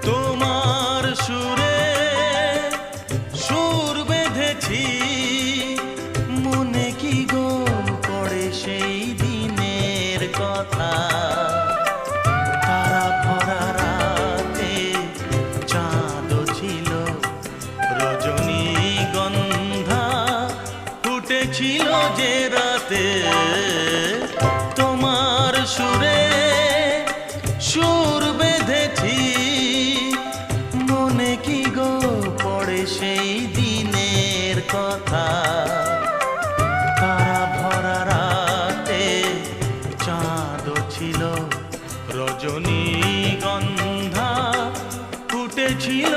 তোমার সুরে সুর বেঁধেছি, মনে কি গো পড়ে সেই দিনের কথা। তারা ভরা রাতে চাঁদ ছিল, রজনীগন্ধা ফুটেছিল যে রাতে। তোমার সুরে সুর বেঁধেছি, মনে কি গো পড়ে সেই দিনের কথা। তারা ভরা রাতে চাঁদ ছিল, রজনীগন্ধা ফুটেছিল